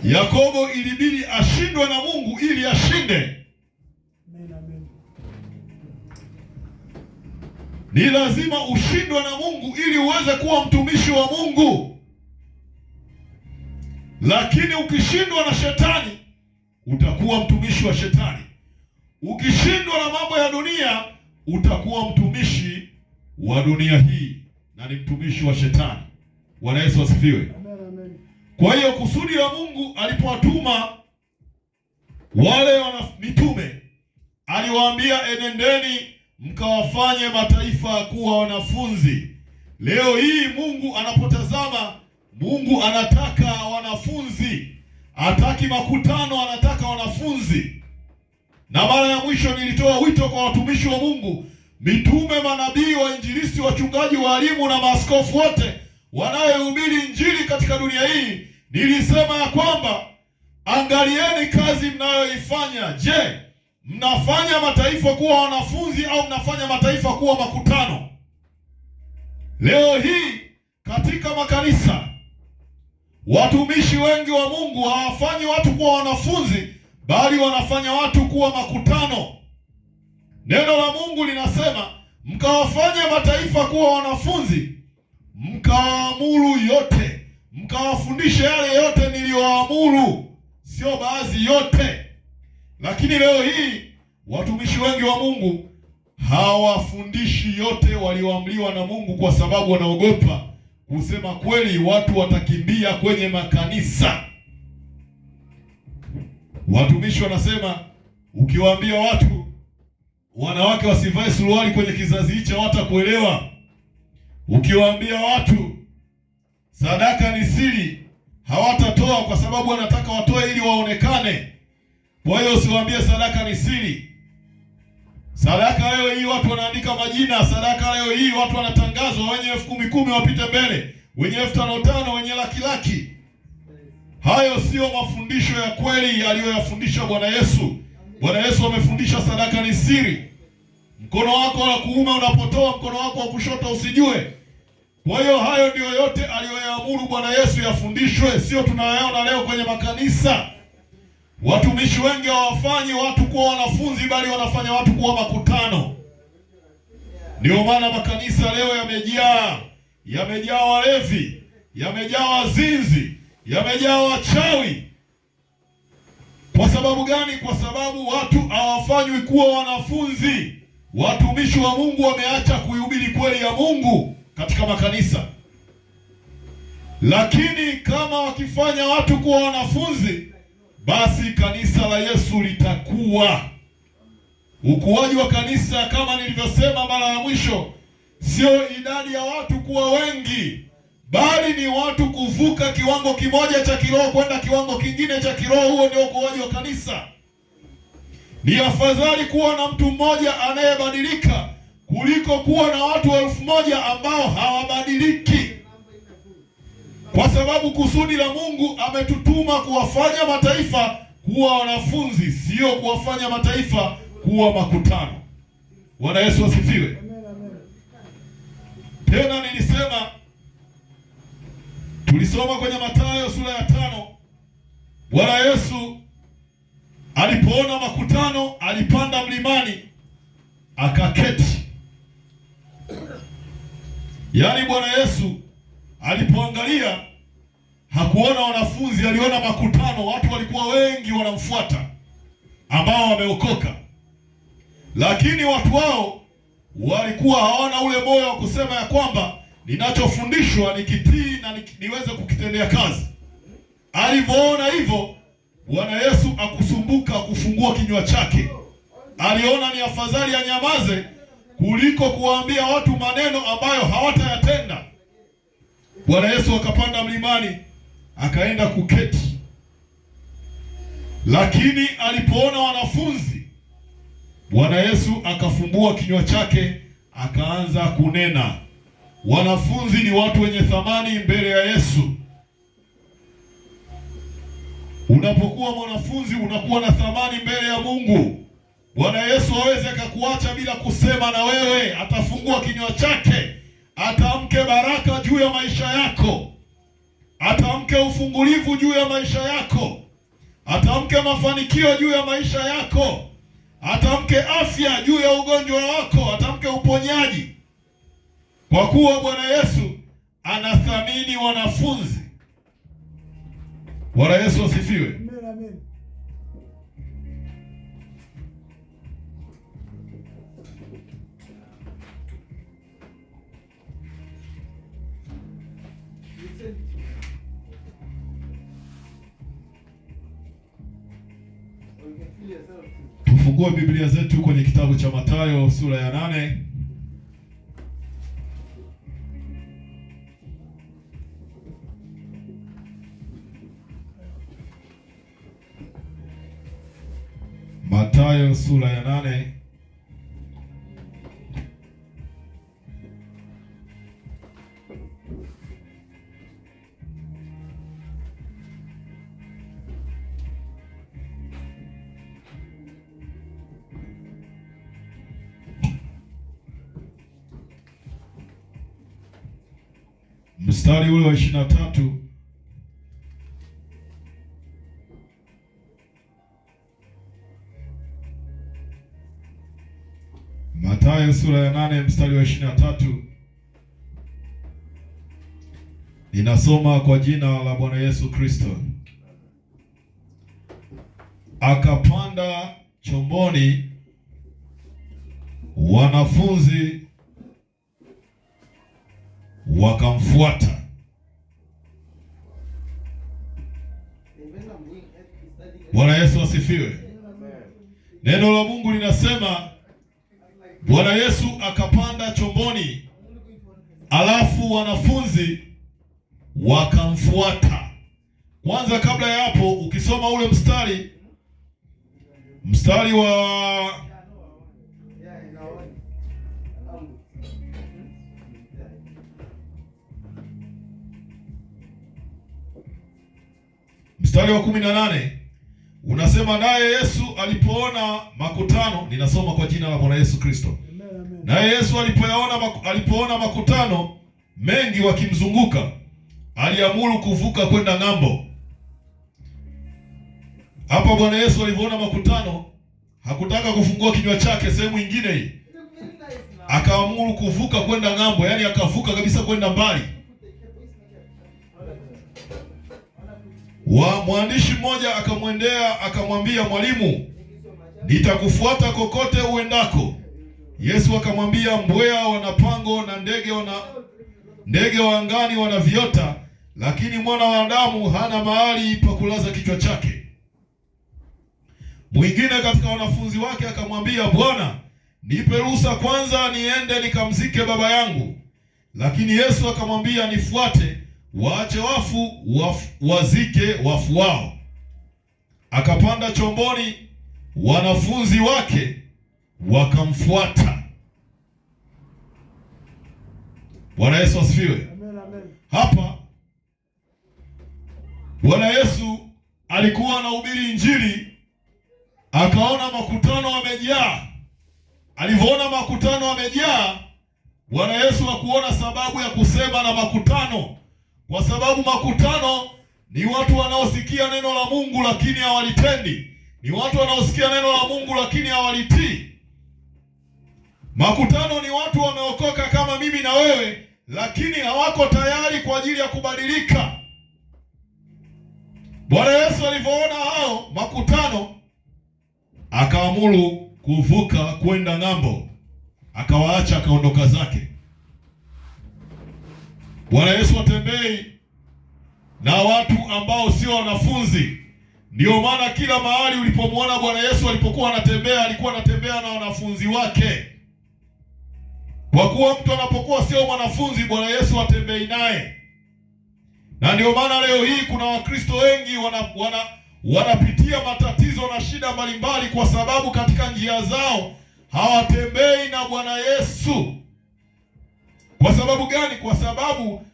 Yakobo ilibidi ashindwe na Mungu ili ashinde. Ni lazima ushindwe na Mungu ili uweze kuwa mtumishi wa Mungu. Lakini ukishindwa na shetani, utakuwa mtumishi wa shetani. Ukishindwa na mambo ya dunia, utakuwa mtumishi wa dunia hii na ni mtumishi wa shetani. Bwana Yesu asifiwe. Kwa hiyo kusudi la Mungu alipowatuma wale mitume, aliwaambia enendeni mkawafanye mataifa kuwa wanafunzi. Leo hii Mungu anapotazama, Mungu anataka wanafunzi. Hataki makutano, anataka wanafunzi. Na mara ya mwisho nilitoa wito kwa watumishi wa Mungu, mitume, manabii, wainjilisti, wachungaji, walimu na maaskofu wote wanaohubiri injili katika dunia hii. Nilisema ya kwamba angalieni kazi mnayoifanya. Je, mnafanya mataifa kuwa wanafunzi au mnafanya mataifa kuwa makutano? Leo hii katika makanisa, watumishi wengi wa Mungu hawafanyi watu kuwa wanafunzi, bali wanafanya watu kuwa makutano. Neno la Mungu linasema mkawafanya mataifa kuwa wanafunzi, mkawaamuru yote, mkawafundisha yale yote niliyowaamuru. Sio baadhi, yote. Lakini leo hii watumishi wengi wa Mungu hawafundishi yote walioamriwa na Mungu, kwa sababu wanaogopa kusema kweli. Watu watakimbia kwenye makanisa. Watumishi wanasema ukiwaambia watu wanawake wasivae suruali kwenye kizazi hichi hawatakuelewa. Ukiwaambia watu sadaka ni siri, hawatatoa, kwa sababu wanataka watoe ili waonekane. Kwa hiyo usiwaambie sadaka ni siri. Sadaka leo hii watu wanaandika majina. Sadaka leo hii watu wanatangazwa, wenye 10,000 wapite mbele, wenye 5,500, wenye laki. Hayo sio mafundisho ya kweli aliyoyafundisha Bwana Yesu. Bwana Yesu amefundisha sadaka ni siri. Mkono wako wa kuume unapotoa, mkono wako wa kushoto usijue. Kwa hiyo hayo ndio yote aliyoyaamuru Bwana Yesu yafundishwe, sio tunayaona leo kwenye makanisa. Watumishi wengi hawafanyi watu kuwa wanafunzi, bali wanafanya watu kuwa makutano. Ndio maana makanisa leo yamejaa walevi, yamejaa wazinzi, yamejaa wachawi. Kwa sababu gani? Kwa sababu watu hawafanywi kuwa wanafunzi. Watumishi wa Mungu wameacha kuihubiri kweli ya Mungu katika makanisa. Lakini kama wakifanya watu kuwa wanafunzi, basi kanisa la Yesu litakuwa. Ukuaji wa kanisa, kama nilivyosema mara ya mwisho, sio idadi ya watu kuwa wengi, bali ni watu kuvuka kiwango kimoja cha kiroho kwenda kiwango kingine cha kiroho. Huo ndio ukuaji wa kanisa. Ni afadhali kuwa na mtu mmoja anayebadilika kuliko kuwa na watu 1,000 ambao hawabadiliki. Kwa sababu kusudi la Mungu ametutuma kuwafanya mataifa kuwa wanafunzi, sio kuwafanya mataifa kuwa makutano. Bwana Yesu asifiwe. Tena nilisema, tulisoma kwenye Mathayo sura ya 5, Bwana Yesu alipoona makutano alipanda mlimani akaketi. Yaani Bwana Yesu alipoangalia hakuona wanafunzi, aliona makutano. Watu walikuwa wengi wanamfuata ambao wameokoka, lakini watu wao walikuwa hawana ule moyo wa kusema ya kwamba ninachofundishwa nikitii na niweze kukitendea kazi. Alivyoona hivyo, Bwana Yesu akusumbuka kufungua kinywa chake. Aliona ni afadhali anyamaze kuliko kuwaambia watu maneno ambayo hawatayatenda. Bwana Yesu akapanda mlimani akaenda kuketi. Lakini alipoona wanafunzi, Bwana Yesu akafumbua kinywa chake akaanza kunena. Wanafunzi ni watu wenye thamani mbele ya Yesu. Unapokuwa mwanafunzi unakuwa na thamani mbele ya Mungu. Bwana Yesu hawezi akakuacha bila kusema na wewe. Atafungua kinywa chake, atamke baraka juu ya maisha yako. atamke ufungulivu juu ya maisha yako, atamke mafanikio juu ya maisha yako, atamke afya juu ya ugonjwa wako, atamke uponyaji, kwa kuwa Bwana Yesu anathamini wanafunzi. Bwana Yesu asifiwe. Amen, amen. Tufungue Biblia zetu kwenye kitabu cha Mathayo sura ya 8. Mathayo sura ya 8. Mstari ule wa 23. Mathayo sura ya 8 mstari wa 23. Ninasoma kwa jina la Bwana Yesu Kristo. Akapanda chomboni, wanafunzi wakamfuata. Bwana Yesu asifiwe. Neno la Mungu linasema Bwana Yesu akapanda chomboni, alafu wanafunzi wakamfuata. Kwanza kabla ya hapo, ukisoma ule mstari wa mstari wa 18 unasema, naye Yesu alipoona makutano, ninasoma kwa jina la Bwana Yesu Kristo. Naye Yesu alipoona makutano mengi wakimzunguka, aliamuru kuvuka kwenda ng'ambo. Hapa Bwana Yesu alipoona makutano hakutaka kufungua kinywa chake sehemu nyingine hii, akaamuru kuvuka kwenda ng'ambo, yani akavuka kabisa kwenda mbali. Mwandishi mmoja akamwendea akamwambia, Mwalimu, nitakufuata kokote uendako. Yesu akamwambia, mbweha wana pango na ndege wa angani wana viota, lakini mwana wa Adamu hana mahali pa kulaza kichwa chake. Mwingine katika wanafunzi wake akamwambia, Bwana, nipe ruhusa kwanza niende nikamzike baba yangu. Lakini Yesu akamwambia, nifuate, waache wafu wazike wafu wao. Akapanda chomboni, wanafunzi wake wakamfuata. Bwana Yesu asifiwe. Amen, amen. Hapa Bwana Yesu alikuwa anahubiri Injili, akaona makutano wamejaa. Alivyoona makutano wamejaa, Bwana Yesu hakuona sababu ya kusema na makutano, kwa sababu makutano ni watu wanaosikia neno la Mungu lakini hawalitendi. Ni watu wanaosikia neno la Mungu lakini hawalitii. Makutano ni watu wameokoka kama mimi na wewe, lakini hawako tayari kwa ajili ya kubadilika. Bwana Yesu alivyoona hao makutano, akaamuru kuvuka kwenda ng'ambo, akawaacha, akaondoka zake. Bwana Yesu atembei na watu ambao sio wanafunzi. Ndio maana kila mahali ulipomwona Bwana Yesu alipokuwa anatembea, alikuwa anatembea na wanafunzi wake. Kwa kuwa mtu anapokuwa sio mwanafunzi, Bwana Yesu atembei naye. Na ndio maana leo hii kuna Wakristo wengi wanapitia matatizo na shida mbalimbali, kwa sababu katika njia zao hawatembei na Bwana Yesu. Kwa sababu gani? Kwa sababu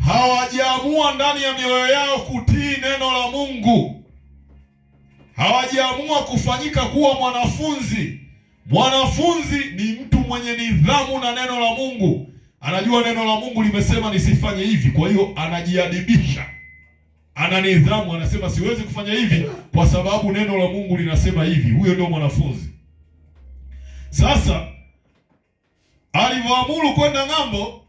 hawajaamua ndani ya mioyo yao kutii neno la Mungu. Hawajaamua kufanyika kuwa mwanafunzi. Mwanafunzi ni mtu mwenye nidhamu na neno la Mungu. Anajua neno la Mungu limesema nisifanye hivi, kwa hiyo anajiadibisha. ana nidhamu, anasema siwezi kufanya hivi kwa sababu neno la Mungu linasema hivi. Huyo ndio mwanafunzi. Sasa alivyoamuru kwenda ng'ambo,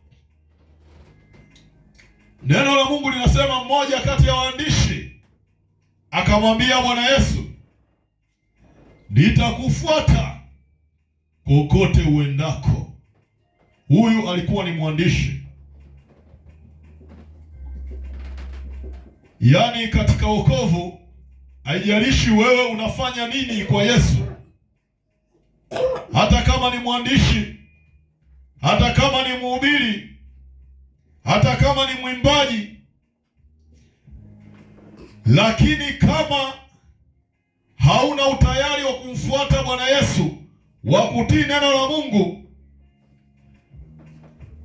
neno la Mungu linasema mmoja kati ya waandishi akamwambia Bwana Yesu, nitakufuata kokote uendako. Huyu alikuwa ni mwandishi. Yaani katika wokovu haijalishi wewe unafanya nini kwa Yesu. Hata kama ni mwandishi, hata kama ni mhubiri, hata kama ni mwimbaji, lakini kama hauna utayari wa kumfuata Bwana Yesu, wa kutii neno la Mungu,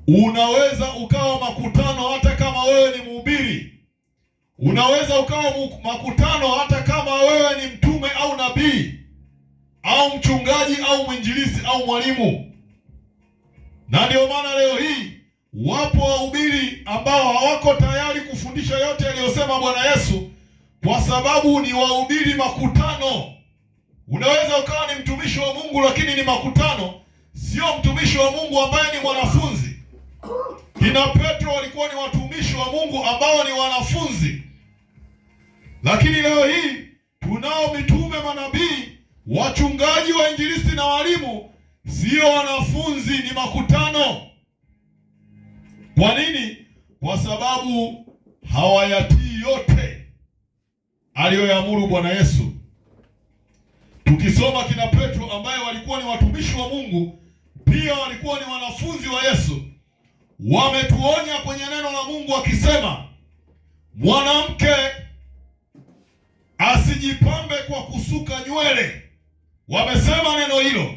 unaweza ukawa makutano hata kama wewe ni mhubiri. Unaweza ukawa makutano hata kama wewe ni mtume au nabii au mchungaji au mwinjilisti au mwalimu. Na ndio maana leo hii wapo wahubiri ambao hawako tayari kufundisha yote aliyosema Bwana Yesu, kwa sababu ni wahubiri makutano. Unaweza ukawa ni mtumishi wa Mungu lakini ni makutano, sio mtumishi wa Mungu ambaye ni mwanafunzi. Kina Petro walikuwa ni watumishi wa Mungu ambao ni wanafunzi. Lakini leo hii tunao mitume, manabii, wachungaji, wainjilisti na walimu, sio wanafunzi, ni makutano. Kwa nini? Kwa sababu hawayatii yote aliyoyaamuru Bwana Yesu. Tukisoma kina Petro ambaye walikuwa ni watumishi wa Mungu, pia walikuwa ni wanafunzi wa Yesu, wametuonya kwenye neno la Mungu wakisema, mwanamke asijipambe kwa kusuka nywele. Wamesema neno hilo.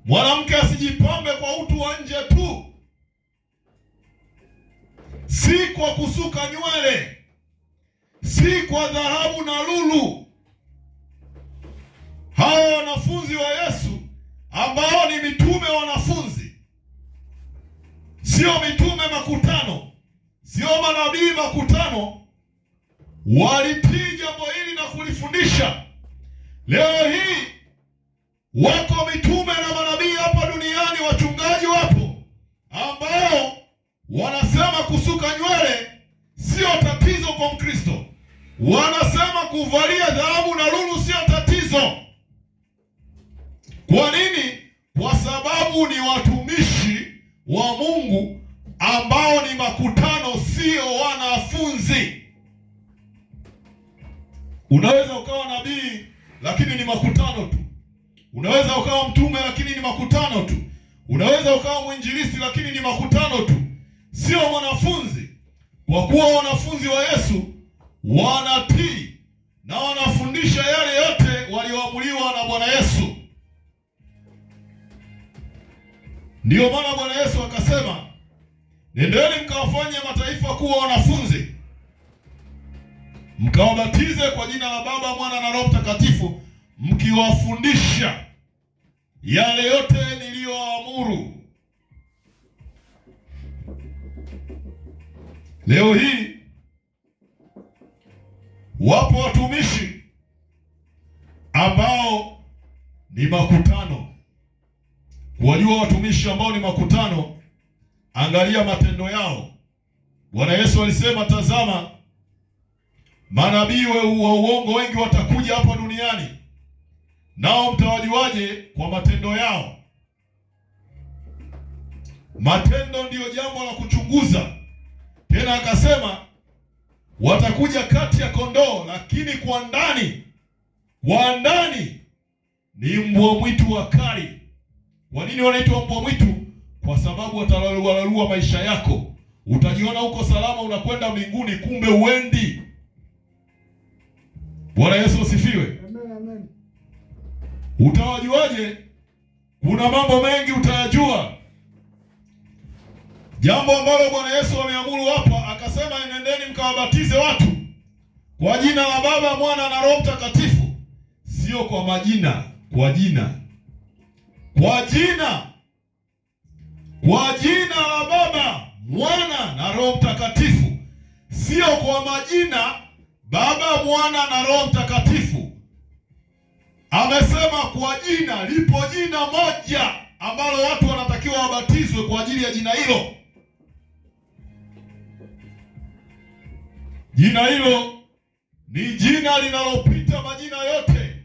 Mwanamke asijipambe kwa utu wa nje tu, si kwa kusuka nywele, si kwa dhahabu na lulu. Hao wanafunzi wa Yesu ambao ni mitume wanafunzi, sio mitume makutano, sio manabii makutano, walitii jambo hili na kulifundisha. Leo hii wako mitume na manabii hapa duniani, wachungaji wapo ambao wanasema kusuka nywele sio tatizo kwa Mkristo. Wanasema kuvalia dhahabu na lulu sio tatizo. Kwa nini? Kwa sababu ni watumishi wa Mungu ambao ni makutano, sio wanafunzi. Unaweza ukawa nabii lakini ni makutano tu. Unaweza ukawa mtume lakini ni makutano tu. Unaweza ukawa mwinjilisti lakini ni makutano tu, sio mwanafunzi. Kwa kuwa wanafunzi wa Yesu wanatii na wanafundisha yale yote walioamriwa na Bwana Yesu. Ndiyo maana Bwana Yesu akasema, nendeni mkawafanye mataifa kuwa wanafunzi, mkawabatize kwa jina la Baba, Mwana na Roho Mtakatifu, mkiwafundisha yale yote niliyoamuru. Leo hii wapo watumishi ambao ni makutano. Wajua watumishi ambao ni makutano, angalia matendo yao. Bwana Yesu alisema, tazama, manabii wa uongo wengi watakuja hapa duniani, nao mtawajuaje? Kwa matendo yao. Matendo ndiyo jambo la kuchunguza. Tena akasema watakuja kati ya kondoo, lakini kwa ndani ni mbwa mwitu wakali. Kwa nini wanaitwa mbwa mwitu? Kwa sababu watalalua maisha yako. Utajiona uko salama, unakwenda mbinguni, kumbe uendi. Bwana Yesu asifiwe. Amen, amen. Utawajuaje? Kuna mambo mengi utayajua. Jambo ambalo Bwana Yesu ameamuru hapa, akasema enendeni mkawabatize watu kwa jina la Baba, Mwana na Roho Mtakatifu. Sio kwa majina, kwa jina. Kwa jina. Kwa jina la Baba, Mwana na Roho Mtakatifu. sio kwa majina Baba, Mwana na Roho Mtakatifu. Amesema kwa jina. Lipo jina moja ambalo watu wanatakiwa wabatizwe kwa ajili ya jina hilo. Jina hilo ni jina linalopita majina yote,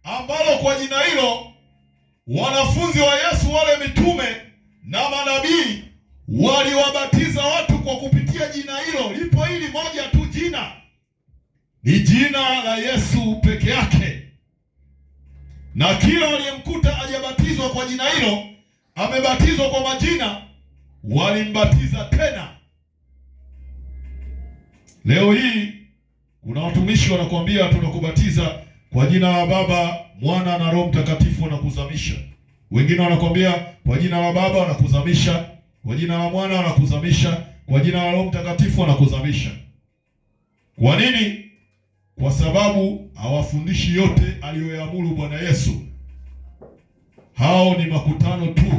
ambalo kwa jina hilo wanafunzi wa Yesu, wale mitume na manabii, waliwabatiza watu kwa kupitia jina hilo. Lipo hili moja tu jina, ni jina la Yesu peke yake, na kila waliyemkuta hajabatizwa kwa jina hilo, amebatizwa kwa majina, walimbatiza tena. Leo hii kuna watumishi wanakuambia tunakubatiza kwa jina la Baba, Mwana na Roho Mtakatifu, wanakuzamisha. Wengine wanakuambia kwa jina la Baba wanakuzamisha, kwa jina la Mwana wanakuzamisha, kwa jina la Roho Mtakatifu wanakuzamisha. Kwa nini? Kwa sababu hawafundishi yote aliyoyaamuru Bwana Yesu. Hao ni makutano tu,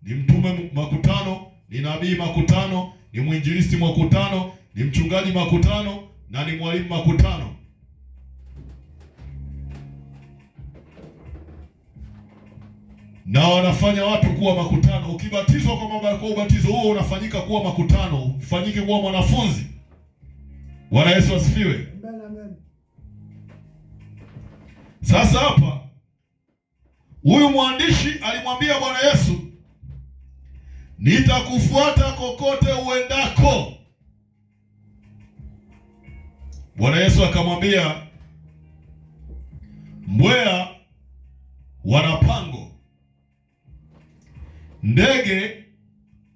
ni mtume makutano, ni nabii makutano, ni mwinjilisti makutano, ni mchungaji makutano, na ni mwalimu makutano. Na wanafanya watu kuwa makutano. Ukibatizwa kwa ubatizo huo unafanyika kuwa makutano, ufanyike kuwa mwanafunzi. Bwana Yesu asifiwe. Amen. Sasa hapa huyu mwandishi alimwambia Bwana Yesu, nitakufuata kokote uendako. Bwana Yesu akamwambia, mbweha wana pango, ndege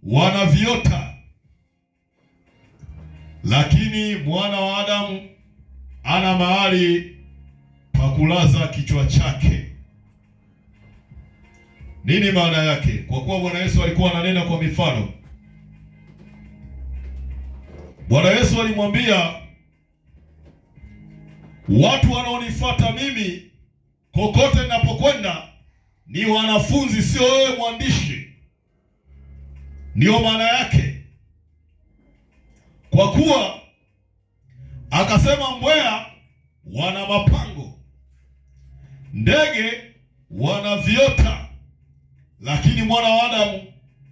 wana viota, lakini mwana wa Adamu ana mahali pa kulaza kichwa chake. Nini maana yake? Kwa kuwa Bwana Yesu alikuwa ananena kwa mifano. Bwana Yesu alimwambia, watu wanaonifuata mimi kokote ninapokwenda ni wanafunzi, sio wewe mwandishi. Ndio maana yake. Kwa kuwa akasema mbweha wana mapango, ndege wana viota, lakini mwana wa Adamu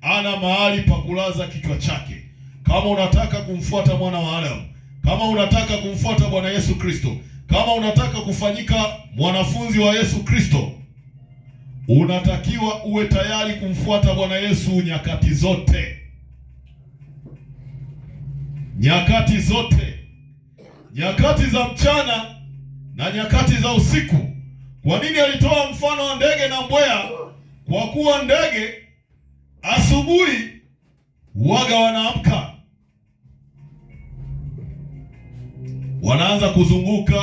ana mahali pa kulaza kichwa chake. Kama unataka kumfuata mwana wa Adamu, kama unataka kumfuata Bwana Yesu Kristo, kama unataka kufanyika mwanafunzi wa Yesu Kristo, unatakiwa uwe tayari kumfuata Bwana Yesu nyakati zote. Nyakati zote. Nyakati za mchana na nyakati za usiku. Kwa nini alitoa mfano wa ndege na mbweha? Kwa kuwa ndege asubuhi waga wanaamka, wanaanza kuzunguka,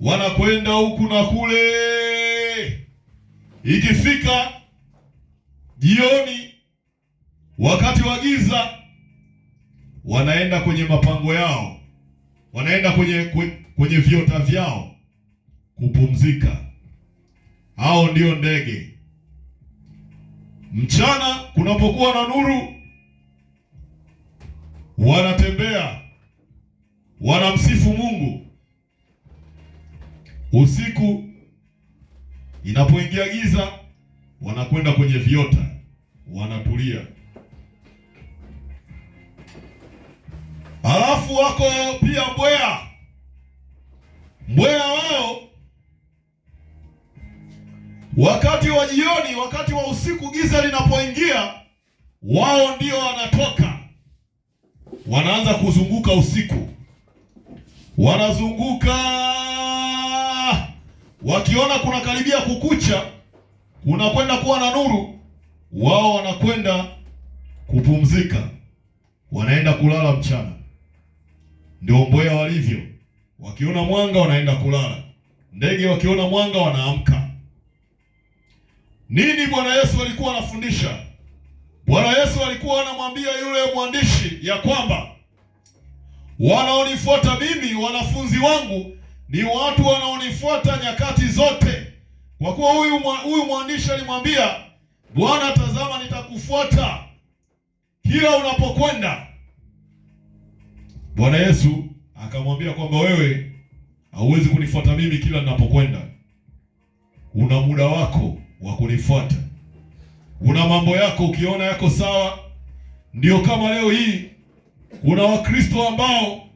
wanakwenda huku na kule. Ikifika jioni, wakati wa giza, wanaenda kwenye mapango yao, wanaenda kwenye viota vyao kupumzika. Hao ndio ndege. Mchana kunapokuwa na nuru, wanatembea, wanamsifu Mungu. Usiku inapoingia giza, wanakwenda kwenye viota, wanatulia. Halafu wako pia mbweha. Mbweha wao wakati wa jioni, wakati wa usiku, giza linapoingia, wao ndio wanatoka, wanaanza kuzunguka usiku. Wanazunguka, wakiona kuna karibia kukucha, kunakwenda kuwa na nuru, wao wanakwenda kupumzika, wanaenda kulala mchana. Ndio mbweha walivyo. Wakiona mwanga wanaenda kulala. Ndege wakiona mwanga wanaamka. Nini Bwana Yesu alikuwa anafundisha? Bwana Yesu alikuwa anamwambia yule mwandishi ya kwamba wanaonifuata mimi, wanafunzi wangu, ni watu wanaonifuata nyakati zote. Kwa kuwa huyu mwandishi alimwambia, Bwana, tazama nitakufuata kila unapokwenda. Bwana Yesu akamwambia kwamba wewe hauwezi kunifuata mimi kila ninapokwenda. Una muda wako wa kunifuata. Una mambo yako ukiona yako sawa. Ndio kama leo hii kuna Wakristo ambao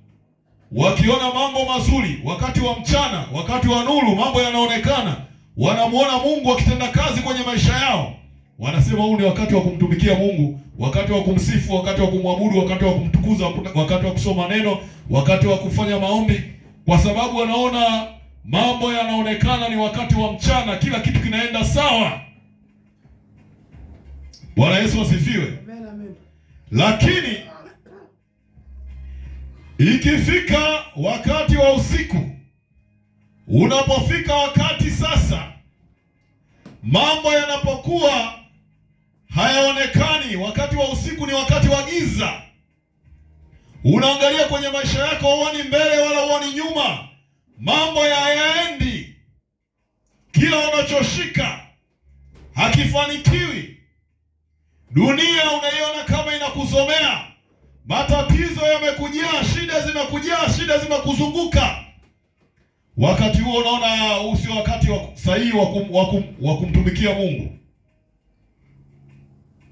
wakiona mambo mazuri wakati wa mchana, wakati wa nuru, mambo yanaonekana, wanamuona Mungu akitenda kazi kwenye maisha yao, wanasema huu ni wakati wa kumtumikia Mungu, wakati wa kumsifu, wakati wa kumwabudu, wakati wa kumtukuza, wakati wa kusoma neno, wakati wa kufanya maombi, kwa sababu wanaona mambo yanaonekana ni wakati wa mchana, kila kitu kinaenda sawa. Bwana Yesu asifiwe. Amen, amen. Lakini ikifika wakati wa usiku, unapofika wakati sasa mambo yanapokuwa hayaonekani, wakati wa usiku ni wakati wa giza, unaangalia kwenye maisha yako, huoni mbele wala huoni nyuma, mambo hayaendi, kila unachoshika hakifanikiwi, dunia unaiona kama inakuzomea, matatizo yamekujia, shida zimekuzunguka. Wakati huo unaona huu sio wakati sahihi wa kumtumikia Mungu.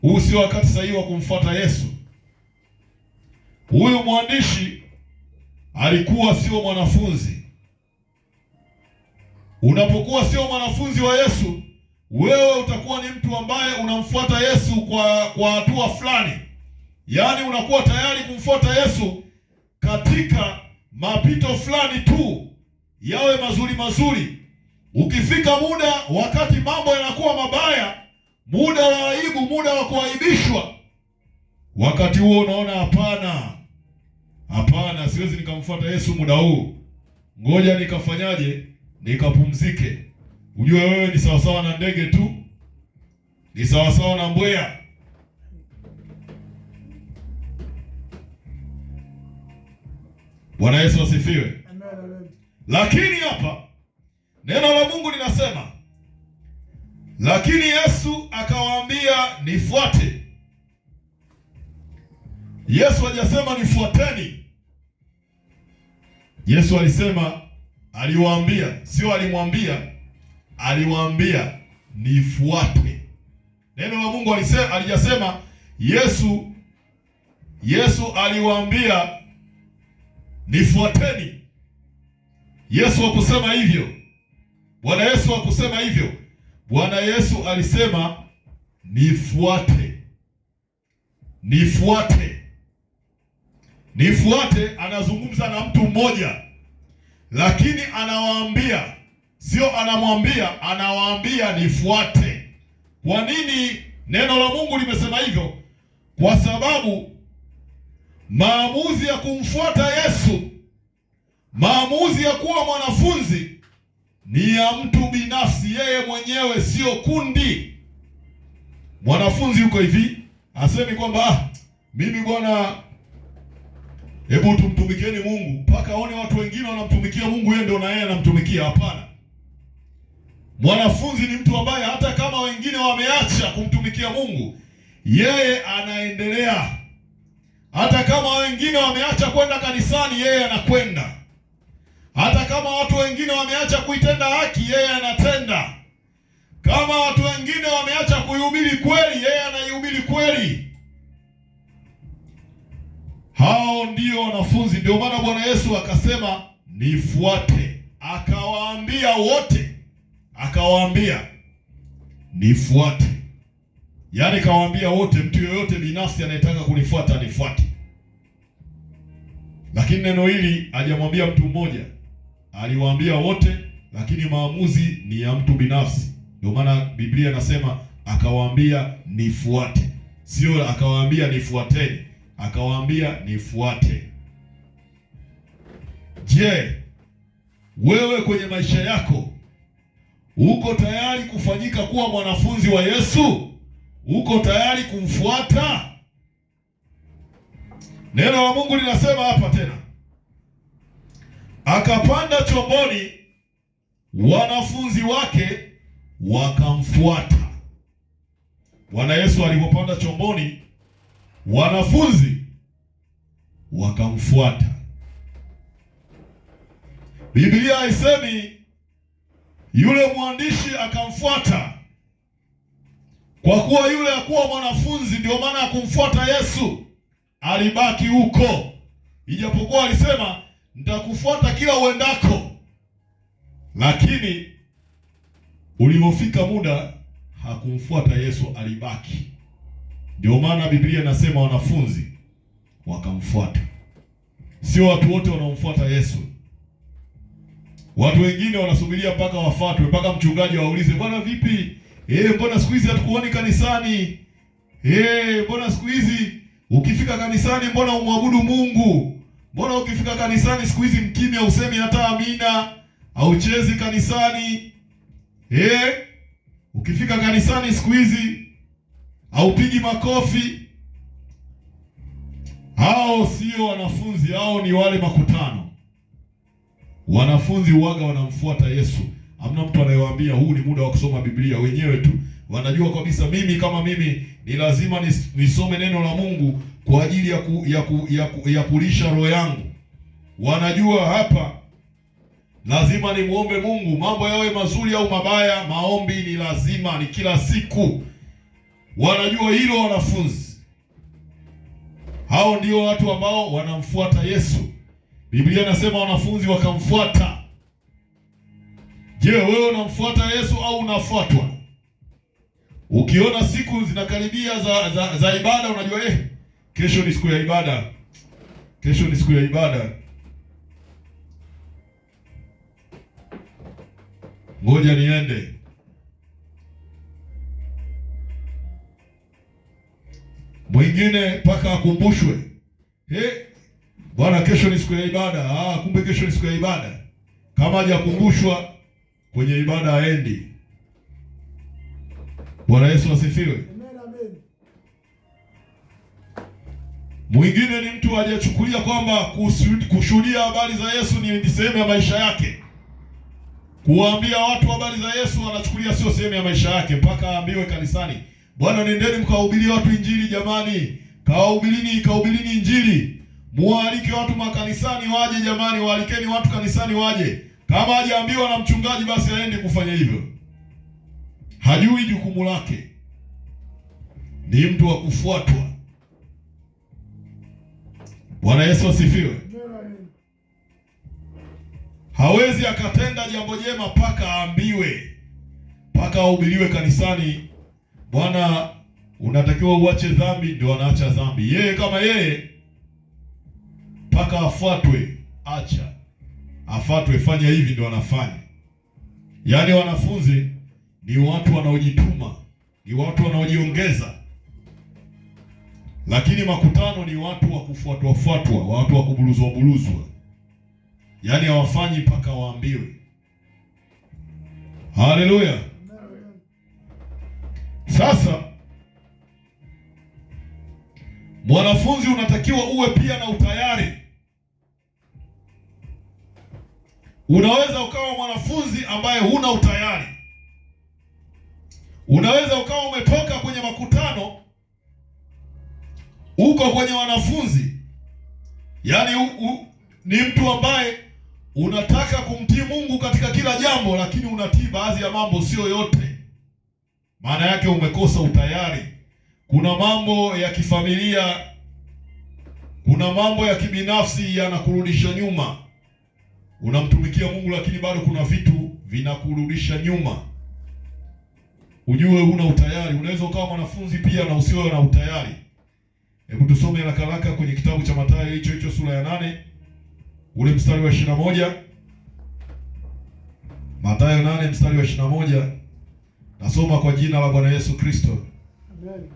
Huu sio wakati sahihi wa kumfuata Yesu. Huyu mwandishi alikuwa sio mwanafunzi. Unapokuwa sio mwanafunzi wa Yesu, wewe utakuwa ni mtu ambaye unamfuata Yesu kwa hatua fulani. Yaani unakuwa tayari kumfuata Yesu katika mapito fulani tu, yawe mazuri. Ukifika muda, wakati mambo yanakuwa mabaya, muda wa aibu, muda wa kuaibishwa, wakati huo unaona hapana, siwezi nikamfuata Yesu muda huu, ngoja nikafanyaje, nikapumzike. Ujue wewe ni sawasawa na ndege tu, ni sawasawa na mbweha. Bwana Yesu asifiwe. Amen. Lakini hapa neno la Mungu linasema, lakini Yesu akawaambia nifuate. Yesu hajasema nifuateni. Yesu alisema, aliwaambia, sio alimwambia, aliwaambia nifuate. Neno la Mungu alijasema Yesu aliwaambia nifuateni. Yesu hakusema hivyo. Bwana Yesu hakusema hivyo. Bwana Yesu alisema nifuate. Nifuate anazungumza na mtu mmoja, lakini anawaambia, sio anamwambia, anawaambia nifuate. Kwa nini neno la Mungu limesema hivyo? Kwa sababu maamuzi ya kumfuata Yesu, maamuzi ya kuwa mwanafunzi ni ya mtu binafsi, yeye mwenyewe, sio kundi. Mwanafunzi yuko hivi, asemi kwamba mimi bwana, hebu tumtumikieni Mungu mpaka aone watu wengine wanamtumikia Mungu, yeye ndio na yeye anamtumikia. Hapana. Mwanafunzi ni mtu ambaye hata kama wengine wameacha kumtumikia Mungu, yeye anaendelea. Hata kama wengine wameacha kwenda kanisani, yeye anakwenda. Hata kama watu wengine wameacha kuitenda haki, yeye anatenda. Kama watu wengine wameacha kuihubiri kweli, yeye anaihubiri kweli. Hao ndio wanafunzi. Ndio maana Bwana Yesu akasema nifuate. Akawaambia wote, akawaambia nifuate. Yaani kawaambia wote, mtu yoyote binafsi anayetaka kunifuata nifuate. Lakini neno hili hajamwambia mtu mmoja, aliwaambia wote, lakini maamuzi ni ya mtu binafsi. Ndio maana Biblia inasema akawaambia nifuate. Sio akawaambia nifuateni, akawaambia nifuate. Je, wewe kwenye maisha yako uko tayari kufanyika kuwa mwanafunzi wa Yesu? Uko tayari kumfuata? Neno la Mungu linasema hapa tena, akapanda chomboni, wanafunzi wake wakamfuata. Bwana Yesu alipopanda chomboni, wanafunzi wakamfuata. Biblia haisemi yule mwandishi akamfuata, kwa kuwa yule hakuwa mwanafunzi, ndio maana hakumfuata Yesu, alibaki huko. Ijapokuwa alisema nitakufuata kila uendako, lakini ulipofika muda hakumfuata Yesu, alibaki. Ndio maana Biblia inasema wanafunzi wakamfuata. Sio watu wote wanaomfuata Yesu. Watu wengine wanasubiria mpaka wafuatwe, mpaka mchungaji waulize, bwana vipi? Mbona siku hizi hatukuoni kanisani? Mbona siku hizi ukifika kanisani mbona umwabudu Mungu? Mbona ukifika kanisani siku hizi mkimya, usemi hata amina, hauchezi kanisani? Ukifika kanisani siku hizi haupigi makofi. Hao sio wanafunzi, hao ni wale makutano. Wanafunzi uwaga wanamfuata Yesu. Hamna mtu anayewaambia huu ni muda wa kusoma Biblia, wenyewe tu wanajua kabisa mimi kama mimi ni lazima nisome neno la Mungu kwa ajili ya kulisha roho yangu. Wanajua hapa lazima nimuombe Mungu, mambo yawe mazuri au mabaya, maombi ni lazima, ni kila siku. Wanajua hilo wanafunzi. Hao ndio watu ambao wanamfuata Yesu. Biblia inasema wanafunzi wakamfuata. Je, wewe unamfuata Yesu au unafuatwa? Ukiona siku zinakaribia za ibada, unajua kesho ni siku ya ibada. Kesho ni siku ya ibada. Ngoja niende. Mwingine mpaka akumbushwe. Bwana kesho ni siku ya ibada. Kumbe kesho ni siku ya ibada. Kama hajakumbushwa kwenye ibada haendi. Bwana Yesu asifiwe. Amen. Mwingine ni mtu aliyechukulia kwamba kushuhudia habari za Yesu ni sehemu ya maisha yake. Kuwaambia watu habari za Yesu anachukulia sio sehemu ya maisha yake, mpaka aambiwe kanisani, bwana nendeni mkawahubirie watu injili jamani. Kawahubirini injili. Mualike watu makanisani waje jamani, waalikeni watu kanisani waje. Kama hajaambiwa na mchungaji basi aende kufanya hivyo. Hajui jukumu lake. Ni mtu wa kufuatwa. Bwana Yesu asifiwe. Hawezi akatenda jambo jema mpaka aambiwe, mpaka ahubiriwe kanisani, bwana unatakiwa uache dhambi, ndio anaacha dhambi. Yeye kama yeye mpaka afuatwe, acha. Afuatwe, fanya hivi, ndio anafanya. Yaani wanafunzi ni watu wanaojituma, ni watu wanaojiongeza. Lakini makutano ni watu wa kufuatwa, watu wa kubuluzwa. Yaani hawafanyi mpaka waambiwe. Haleluya. Sasa mwanafunzi unatakiwa uwe pia na utayari. Unaweza ukawa mwanafunzi ambaye huna utayari. Unaweza ukawa umetoka kwenye makutano, uko kwenye wanafunzi. Yaani ni mtu ambaye unataka kumtii Mungu katika kila jambo, lakini unatii baadhi ya mambo, sio yote. Maana yake umekosa utayari. Kuna mambo ya kifamilia, kuna mambo ya kibinafsi yanakurudisha nyuma. Unamtumikia Mungu lakini bado kuna vitu vinakurudisha nyuma. Ujue huna utayari. Unaweza ukawa mwanafunzi pia na usiwe na utayari. Hebu tusome haraka kwenye kitabu cha Mathayo hicho sura ya 8. Ule mstari wa 21. Mathayo 8 mstari wa 21. Nasoma kwa jina la Bwana Yesu Kristo. Amen.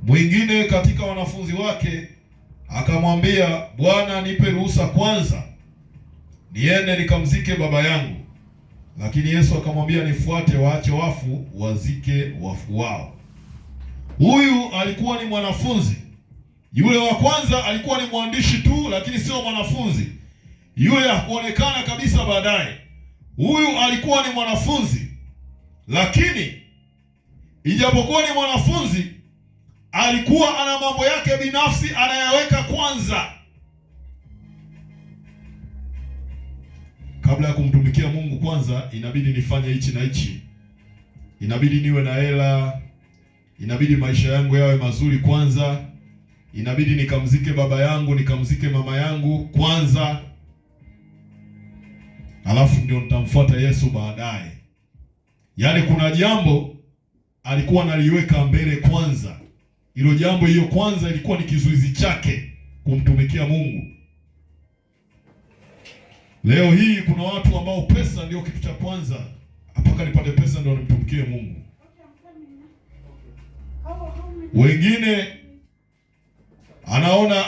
Mwingine katika wanafunzi wake akamwambia, Bwana nipe ruhusa kwanza niende nikamzike baba yangu. Lakini Yesu akamwambia, nifuate, waache wafu wazike wafu wao. Huyu alikuwa ni mwanafunzi. Yule wa kwanza alikuwa ni mwandishi tu, lakini sio mwanafunzi. Yule hakuonekana kabisa baadaye. Huyu alikuwa ni mwanafunzi, lakini ijapokuwa ni mwanafunzi, alikuwa ana mambo yake binafsi anayaweka kwanza. kabla ya kumtumikia Mungu kwanza inabidi nifanye hichi na hichi. Inabidi niwe na hela, inabidi maisha yangu yawe mazuri kwanza, inabidi nikamzike baba yangu, nikamzike mama yangu kwanza, alafu ndio nitamfuata Yesu baadaye. Yaani kuna jambo alikuwa analiweka mbele kwanza. Hilo jambo hiyo kwanza ilikuwa ni kizuizi chake kumtumikia Mungu. Leo hii kuna watu ambao pesa ndio kitu cha kwanza. Mpaka nipate pesa ndio nimtumikie Mungu. Wengine anaona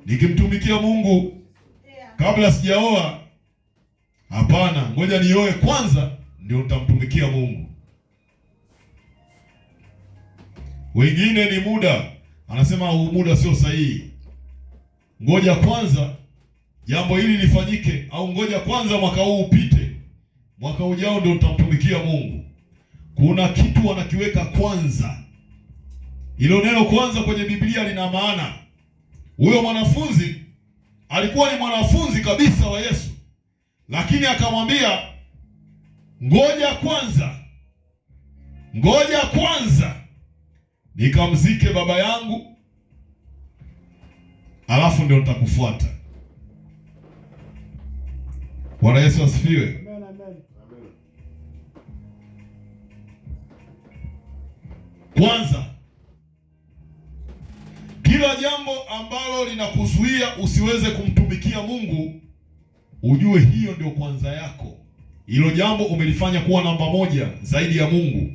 nikimtumikia Mungu kabla sijaoa, hapana, ngoja nioe kwanza ndio nitamtumikia Mungu. Wengine ni muda, anasema huu muda sio sahihi, ngoja kwanza jambo hili lifanyike, au ngoja kwanza mwaka huu upite, mwaka ujao ndio nitamtumikia Mungu. Kuna kitu wanakiweka kwanza. Hilo neno kwanza kwenye Biblia lina maana. Huyo mwanafunzi alikuwa ni mwanafunzi kabisa wa Yesu, lakini akamwambia ngoja kwanza nikamzike baba yangu, alafu ndio nitakufuata. Bwana Yesu asifiwe. Kwanza, kila jambo ambalo linakuzuia usiweze kumtumikia Mungu, ujue hiyo ndio kwanza yako. Hilo jambo umelifanya kuwa namba moja zaidi ya Mungu.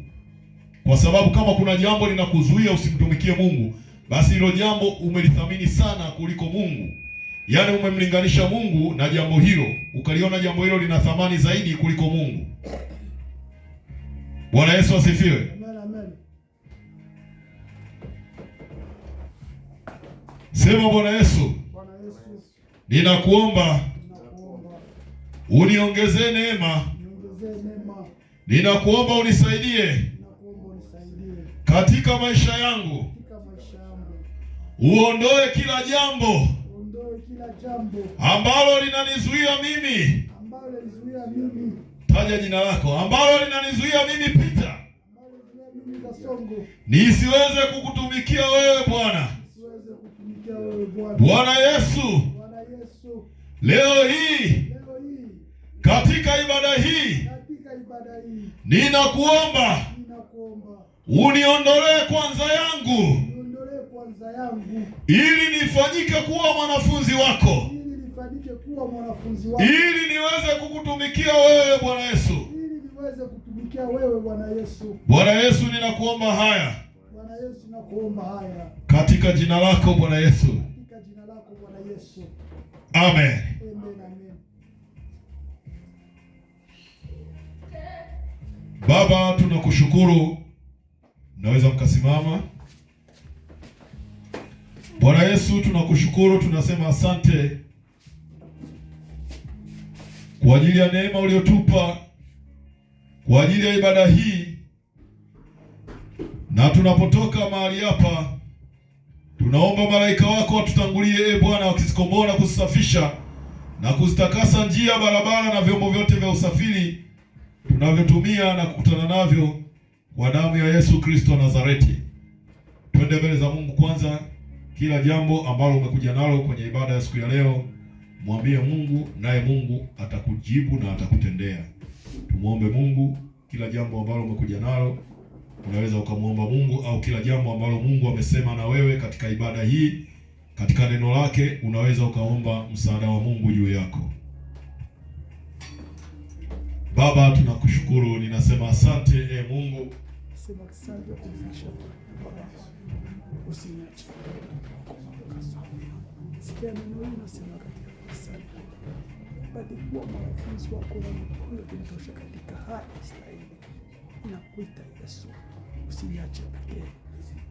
Kwa sababu kama kuna jambo linakuzuia usimtumikie Mungu, basi hilo jambo umelithamini sana kuliko Mungu. Yaani umemlinganisha Mungu na jambo hilo, ukaliona jambo hilo lina thamani zaidi kuliko Mungu. Bwana Yesu asifiwe. Amen. Sema Bwana Yesu, ninakuomba uniongezee neema. Ninakuomba unisaidie katika maisha yangu. Uondoe kila jambo ambalo linanizuia mimi. Taja jina lako. Ambalo linanizuia mimi pita, nisiweze kukutumikia wewe Bwana. Bwana Yesu, leo hii katika ibada hii ninakuomba uniondolee kwanza yangu, ili nifanyike kuwa mwanafunzi wako, ili niweze kukutumikia wewe Bwana Yesu. Bwana Yesu, ninakuomba haya katika jina lako Bwana Yesu. Amen. Baba, tunakushukuru. Naweza mkasimama. Bwana Yesu, tunakushukuru, tunasema asante kwa ajili ya neema uliyotupa kwa ajili ya ibada hii, na tunapotoka mahali hapa tunaomba malaika wako watutangulie Bwana, wakizikomboa na kuzisafisha na kuzitakasa njia, barabara na vyombo vyote vya usafiri tunavyotumia na kukutana navyo, kwa damu ya Yesu Kristo Nazareti. Twende mbele za Mungu kwanza. Kila jambo ambalo umekuja nalo kwenye ibada ya siku ya leo, mwambie Mungu, naye Mungu atakujibu na atakutendea. Tumuombe Mungu. Kila jambo ambalo umekuja nalo unaweza ukamwomba Mungu, au kila jambo ambalo Mungu amesema na wewe katika ibada hii, katika neno lake, unaweza ukaomba msaada wa Mungu juu yako. Baba, tunakushukuru, ninasema asante Mungu. Sema asante kwa kufikisha Baba. Usiniache. Sikia neno hili nasema katika asante. Bali kuwa mwanafunzi wako na mkono kunitosha katika hali stahili. Ninakuita Yesu. Usiniache pekee.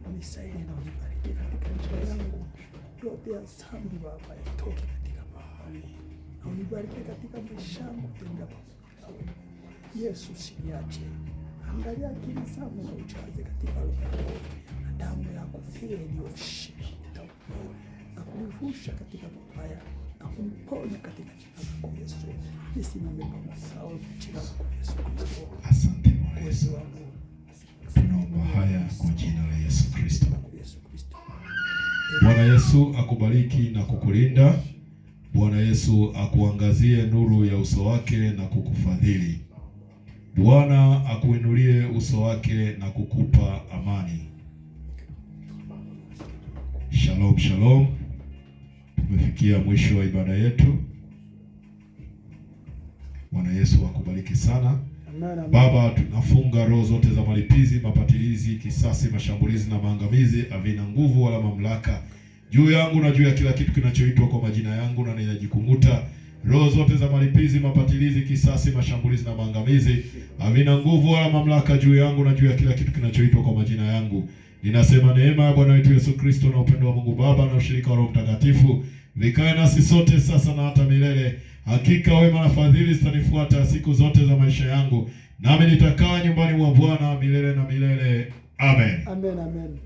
Unisaidie na unibariki katika njia yangu. Yote ya dhambi Baba itoke katika mahali. Na unibariki katika maisha yangu tenda pamoja. Yesu, usiniache. Angalia akili zangu na ujaze katika roho yako, na damu yako vile iliyoshinda na kunivusha katika mabaya na Uniponye katika jina lako Yesu. Nisimame pamoja nao kwa jina lako Yesu Kristo. Asante Bwana Yesu. Tunaomba haya kwa jina la Yesu Kristo. Bwana Yesu akubariki na kukulinda. Bwana Yesu akuangazie nuru ya uso wake na kukufadhili. Bwana akuinulie uso wake na kukupa amani. Shalom, shalom. Tumefikia mwisho wa ibada yetu. Bwana Yesu akubariki sana. Amen. Baba, tunafunga roho zote za malipizi, mapatilizi, kisasi, mashambulizi na maangamizi havina nguvu wala mamlaka juu yangu na juu ya kila kitu kinachoitwa kwa majina yangu, na ninajikumuta roho zote za malipizi, mapatilizi, kisasi, mashambulizi na maangamizi havina nguvu wala mamlaka juu yangu na juu ya kila kitu kinachoitwa kwa majina yangu. Ninasema neema ya Bwana wetu Yesu Kristo na upendo wa Mungu Baba na ushirika wa Roho Mtakatifu vikae nasi sote sasa na hata milele. Hakika wema na fadhili zitanifuata siku zote za maisha yangu, nami nitakaa nyumbani mwa Bwana milele na milele. Amen. Amen, amen.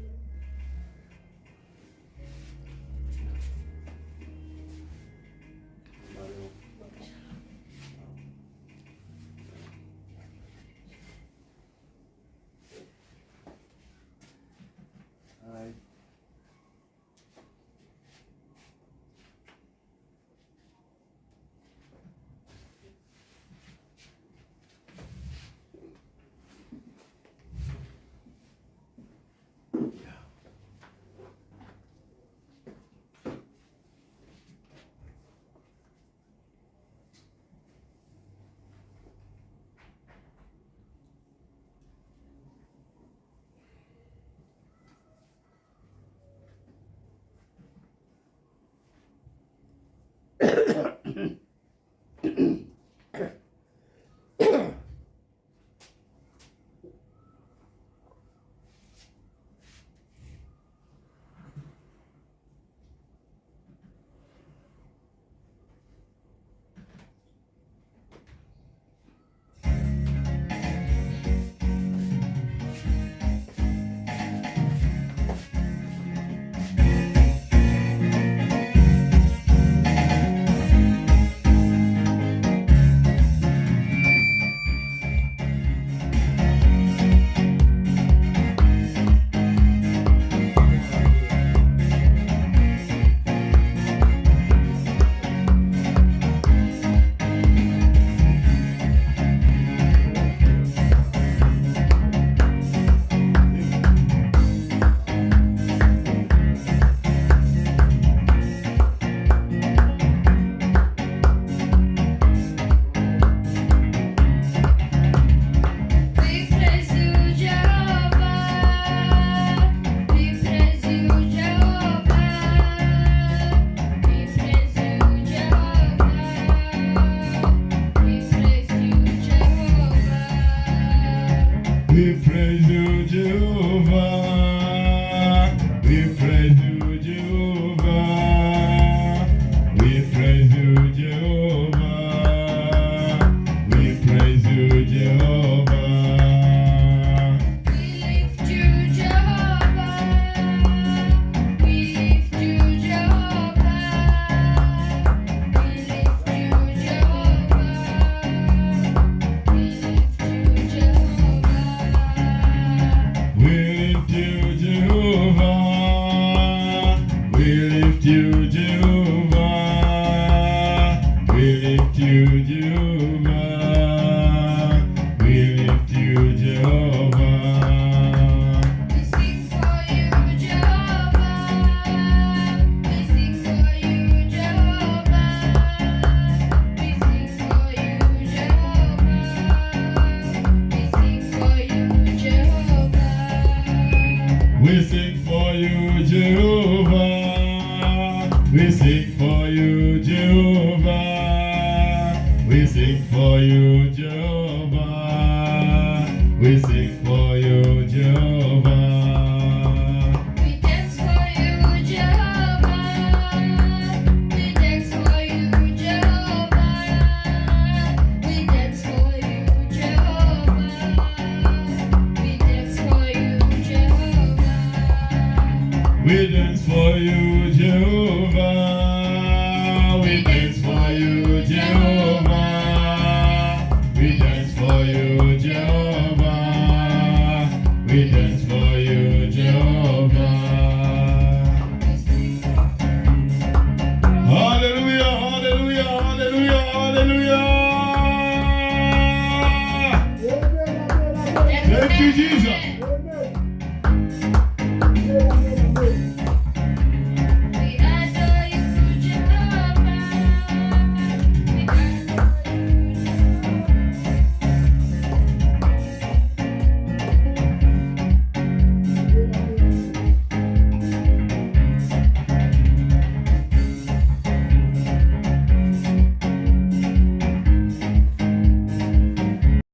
remains for you, Jehovah.